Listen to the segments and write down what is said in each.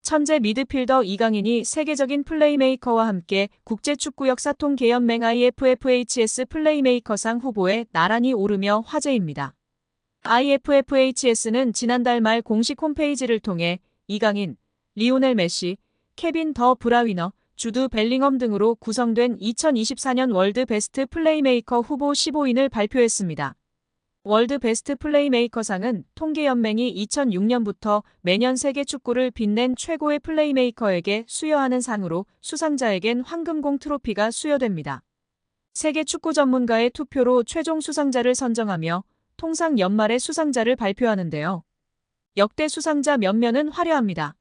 천재 미드필더 이강인이 세계적인 플레이메이커와 함께 국제축구 역사통계연맹 IFFHS 플레이메이커상 후보에 나란히 오르며 화제입니다. IFFHS는 지난달 말 공식 홈페이지를 통해 이강인, 리오넬 메시, 케빈 더 브라위너, 주드 벨링엄 등으로 구성된 2024년 월드 베스트 플레이메이커 후보 15인을 발표했습니다. 월드 베스트 플레이메이커상은 통계연맹이 2006년부터 매년 세계 축구를 빛낸 최고의 플레이메이커에게 수여하는 상으로 수상자에겐 황금공 트로피가 수여됩니다. 세계 축구 전문가의 투표로 최종 수상자를 선정하며 통상 연말에 수상자를 발표하는데요. 역대 수상자 면면은 화려합니다.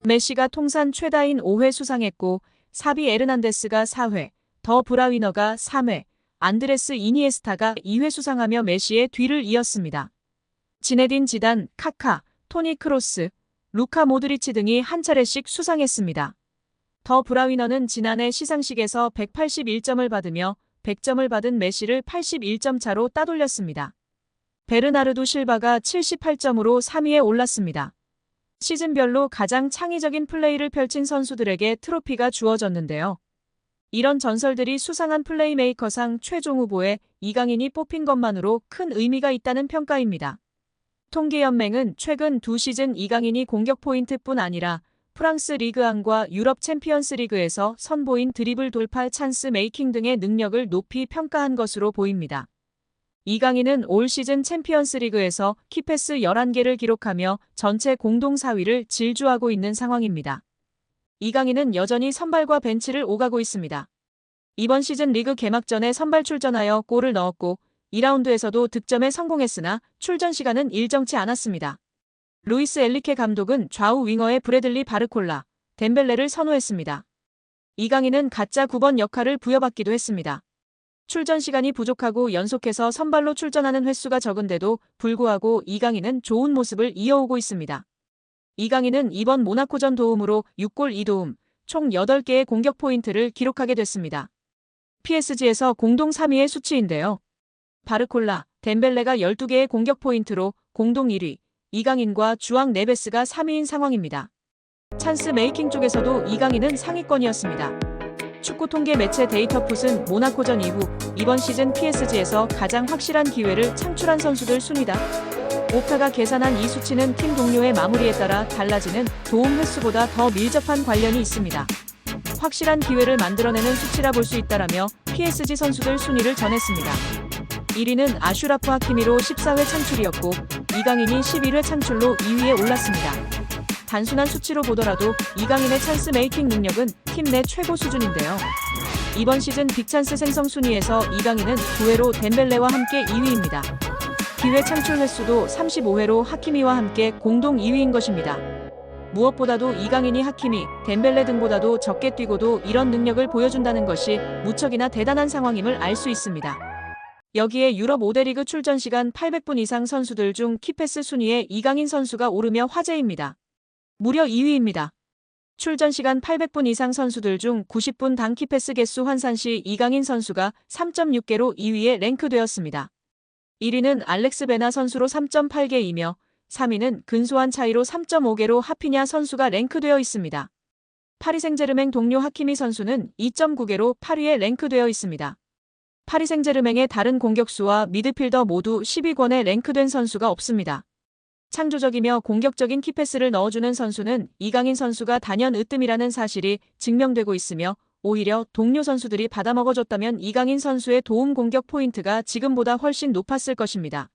메시가 통산 최다인 5회 수상했고 사비 에르난데스가 4회, 더 브라위너가 3회, 안드레스 이니에스타가 2회 수상하며 메시의 뒤를 이었습니다. 지네딘 지단, 카카, 토니 크로스, 루카 모드리치 등이 한 차례씩 수상했습니다. 더 브라위너는 지난해 시상식에서 181점을 받으며 100점을 받은 메시를 81점 차로 따돌렸습니다. 베르나르도 실바가 78점으로 3위에 올랐습니다. 시즌별로 가장 창의적인 플레이를 펼친 선수들에게 트로피가 주어졌는데요. 이런 전설들이 수상한 플레이메이커상 최종 후보에 이강인이 뽑힌 것만으로 큰 의미가 있다는 평가입니다. 통계연맹은 최근 2시즌 이강인이 공격 포인트뿐 아니라 프랑스 리그1과 유럽 챔피언스 리그에서 선보인 드리블 돌파 찬스 메이킹 등의 능력을 높이 평가한 것으로 보입니다. 이강인은 올 시즌 챔피언스 리그에서 키패스 11개를 기록하며 전체 공동 4위를 질주하고 있는 상황입니다. 이강인은 여전히 선발과 벤치를 오가고 있습니다. 이번 시즌 리그 개막전에 선발 출전하여 골을 넣었고 2라운드에서도 득점에 성공했으나 출전 시간은 일정치 않았습니다. 루이스 엘리케 감독은 좌우 윙어의 브래들리 바르콜라, 덴벨레를 선호했습니다. 이강인은 가짜 9번 역할을 부여받기도 했습니다. 출전 시간이 부족하고 연속해서 선발로 출전하는 횟수가 적은데도 불구하고 이강인은 좋은 모습을 이어오고 있습니다. 이강인은 이번 모나코전 도움으로 6골 2도움, 총 8개의 공격 포인트를 기록하게 됐습니다. PSG에서 공동 3위의 수치인데요. 바르콜라, 덴벨레가 12개의 공격 포인트로 공동 1위, 이강인과 주앙 네베스가 3위인 상황입니다. 찬스 메이킹 쪽에서도 이강인은 상위권이었습니다. 축구 통계 매체 데이터풋은 모나코전 이후 이번 시즌 PSG에서 가장 확실한 기회를 창출한 선수들 순위다. 옵타가 계산한 이 수치는 팀 동료의 마무리에 따라 달라지는 도움 횟수보다 더 밀접한 관련이 있습니다. 확실한 기회를 만들어내는 수치라 볼 수 있다라며 PSG 선수들 순위를 전했습니다. 1위는 아슈라프 하키미로 14회 창출이었고 이강인이 11회 창출로 2위에 올랐습니다. 단순한 수치로 보더라도 이강인의 찬스 메이킹 능력은 팀 내 최고 수준인데요. 이번 시즌 빅찬스 생성 순위에서 이강인은 9회로 덴벨레와 함께 2위입니다. 기회 창출 횟수도 35회로 하키미와 함께 공동 2위인 것입니다. 무엇보다도 이강인이 하키미, 덴벨레 등보다도 적게 뛰고도 이런 능력을 보여준다는 것이 무척이나 대단한 상황임을 알 수 있습니다. 여기에 유럽 5대 리그 출전 시간 800분 이상 선수들 중 키패스 순위에 이강인 선수가 오르며 화제입니다. 무려 2위입니다. 출전 시간 800분 이상 선수들 중 90분 당 키패스 개수 환산 시 이강인 선수가 3.6개로 2위에 랭크되었습니다. 1위는 알렉스 베나 선수로 3.8개이며 3위는 근소한 차이로 3.5개로 하피냐 선수가 랭크되어 있습니다. 파리 생제르맹 동료 하키미 선수는 2.9개로 8위에 랭크되어 있습니다. 파리 생제르맹의 다른 공격수와 미드필더 모두 10위권에 랭크된 선수가 없습니다. 창조적이며 공격적인 키패스를 넣어주는 선수는 이강인 선수가 단연 으뜸이라는 사실이 증명되고 있으며 오히려 동료 선수들이 받아먹어줬다면 이강인 선수의 도움 공격 포인트가 지금보다 훨씬 높았을 것입니다.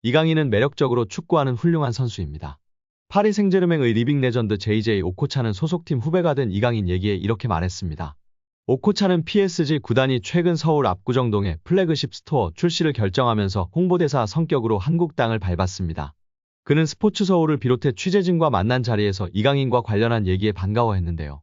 이강인은 매력적으로 축구하는 훌륭한 선수입니다. 파리 생제르맹의 리빙 레전드 JJ 오코차는 소속팀 후배가 된 이강인 얘기에 이렇게 말했습니다. 오코차는 PSG 구단이 최근 서울 압구정동의 플래그십 스토어 출시를 결정하면서 홍보대사 성격으로 한국 땅을 밟았습니다. 그는 스포츠 서울을 비롯해 취재진과 만난 자리에서 이강인과 관련한 얘기에 반가워했는데요.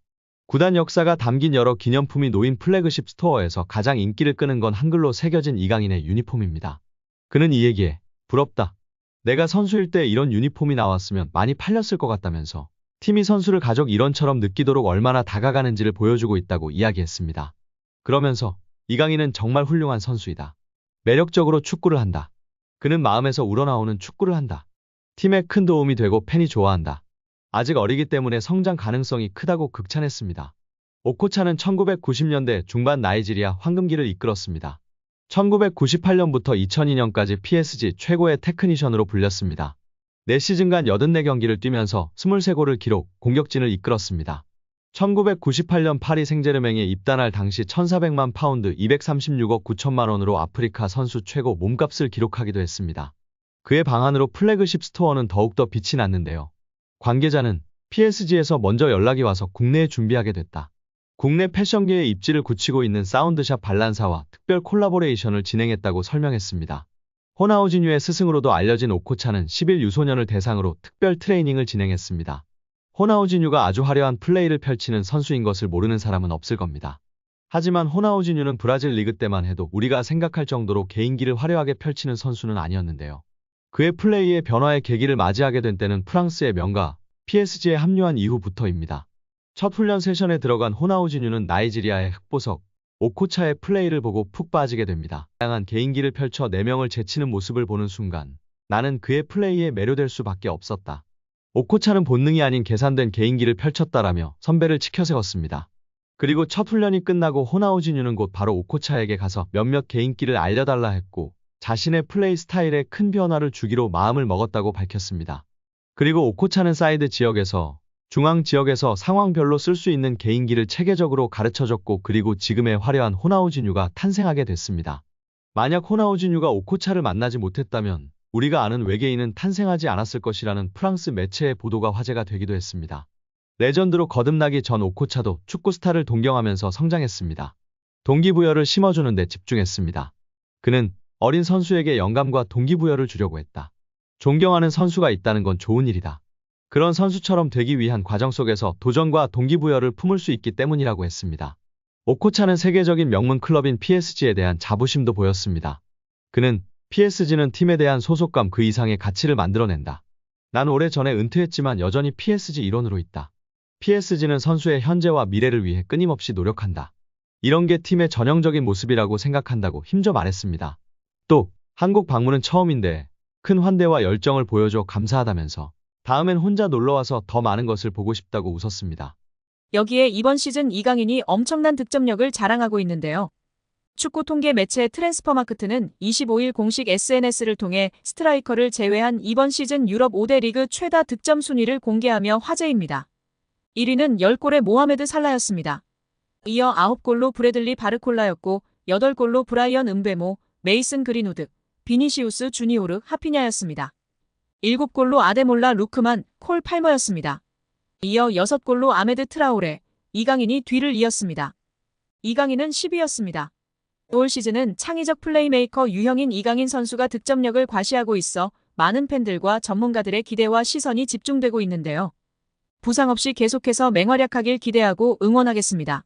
구단 역사가 담긴 여러 기념품이 놓인 플래그십 스토어에서 가장 인기를 끄는 건 한글로 새겨진 이강인의 유니폼입니다. 그는 이 얘기에 부럽다. 내가 선수일 때 이런 유니폼이 나왔으면 많이 팔렸을 것 같다면서 팀이 선수를 가족 일원처럼 느끼도록 얼마나 다가가는지를 보여주고 있다고 이야기했습니다. 그러면서 이강인은 정말 훌륭한 선수이다. 매력적으로 축구를 한다. 그는 마음에서 우러나오는 축구를 한다. 팀에 큰 도움이 되고 팬이 좋아한다. 아직 어리기 때문에 성장 가능성이 크다고 극찬했습니다. 오코차는 1990년대 중반 나이지리아 황금기를 이끌었습니다. 1998년부터 2002년까지 PSG 최고의 테크니션으로 불렸습니다. 4시즌간 84경기를 뛰면서 23골을 기록, 공격진을 이끌었습니다. 1998년 파리 생제르맹에 입단할 당시 1,400만 파운드 236억 9천만 원으로 아프리카 선수 최고 몸값을 기록하기도 했습니다. 그의 방한으로 플래그십 스토어는 더욱더 빛이 났는데요. 관계자는 PSG에서 먼저 연락이 와서 국내에 준비하게 됐다. 국내 패션계의 입지를 굳히고 있는 사운드샵 발란사와 특별 콜라보레이션을 진행했다고 설명했습니다. 호나우지뉴의 스승으로도 알려진 오코차는 10일 유소년을 대상으로 특별 트레이닝을 진행했습니다. 호나우지뉴가 아주 화려한 플레이를 펼치는 선수인 것을 모르는 사람은 없을 겁니다. 하지만 호나우지뉴는 브라질 리그 때만 해도 우리가 생각할 정도로 개인기를 화려하게 펼치는 선수는 아니었는데요. 그의 플레이의 변화의 계기를 맞이하게 된 때는 프랑스의 명가 PSG에 합류한 이후부터입니다. 첫 훈련 세션에 들어간 호나우지뉴는 나이지리아의 흑보석 오코차의 플레이를 보고 푹 빠지게 됩니다. 다양한 개인기를 펼쳐 4명을 제치는 모습을 보는 순간 나는 그의 플레이에 매료될 수밖에 없었다. 오코차는 본능이 아닌 계산된 개인기를 펼쳤다라며 선배를 치켜세웠습니다. 그리고 첫 훈련이 끝나고 호나우지뉴는 곧 바로 오코차에게 가서 몇몇 개인기를 알려달라 했고 자신의 플레이 스타일에 큰 변화를 주기로 마음을 먹었다고 밝혔습니다. 그리고 오코차는 사이드 지역에서 중앙 지역에서 상황별로 쓸 수 있는 개인기를 체계적으로 가르쳐줬고 그리고 지금의 화려한 호나우지뉴가 탄생하게 됐습니다. 만약 호나우지뉴가 오코차를 만나지 못했다면 우리가 아는 외계인은 탄생하지 않았을 것이라는 프랑스 매체의 보도가 화제가 되기도 했습니다. 레전드로 거듭나기 전 오코차도 축구 스타를 동경하면서 성장했습니다. 동기부여를 심어주는 데 집중했습니다. 그는 어린 선수에게 영감과 동기부여를 주려고 했다. 존경하는 선수가 있다는 건 좋은 일이다. 그런 선수처럼 되기 위한 과정 속에서 도전과 동기부여를 품을 수 있기 때문이라고 했습니다. 오코차는 세계적인 명문 클럽인 PSG에 대한 자부심도 보였습니다. 그는 PSG는 팀에 대한 소속감 그 이상의 가치를 만들어낸다. 난 오래전에 은퇴했지만 여전히 PSG 일원으로 있다. PSG는 선수의 현재와 미래를 위해 끊임없이 노력한다. 이런 게 팀의 전형적인 모습이라고 생각한다고 힘줘 말했습니다. 또 한국 방문은 처음인데 큰 환대와 열정을 보여줘 감사하다면서 다음엔 혼자 놀러와서 더 많은 것을 보고 싶다고 웃었습니다. 여기에 이번 시즌 이강인이 엄청난 득점력을 자랑하고 있는데요. 축구 통계 매체 트랜스퍼마크트는 25일 공식 SNS를 통해 스트라이커를 제외한 이번 시즌 유럽 5대 리그 최다 득점 순위를 공개하며 화제입니다. 1위는 10골의 모하메드 살라였습니다. 이어 9골로 브래들리 바르콜라였고 8골로 브라이언 음베모, 메이슨 그린우드, 비니시우스 주니오르 하피냐였습니다. 7골로 아데몰라 루크만, 콜 팔머였습니다. 이어 6골로 아메드 트라오레, 이강인이 뒤를 이었습니다. 이강인은 10위였습니다. 올 시즌은 창의적 플레이메이커 유형인 이강인 선수가 득점력을 과시하고 있어 많은 팬들과 전문가들의 기대와 시선이 집중되고 있는데요. 부상 없이 계속해서 맹활약하길 기대하고 응원하겠습니다.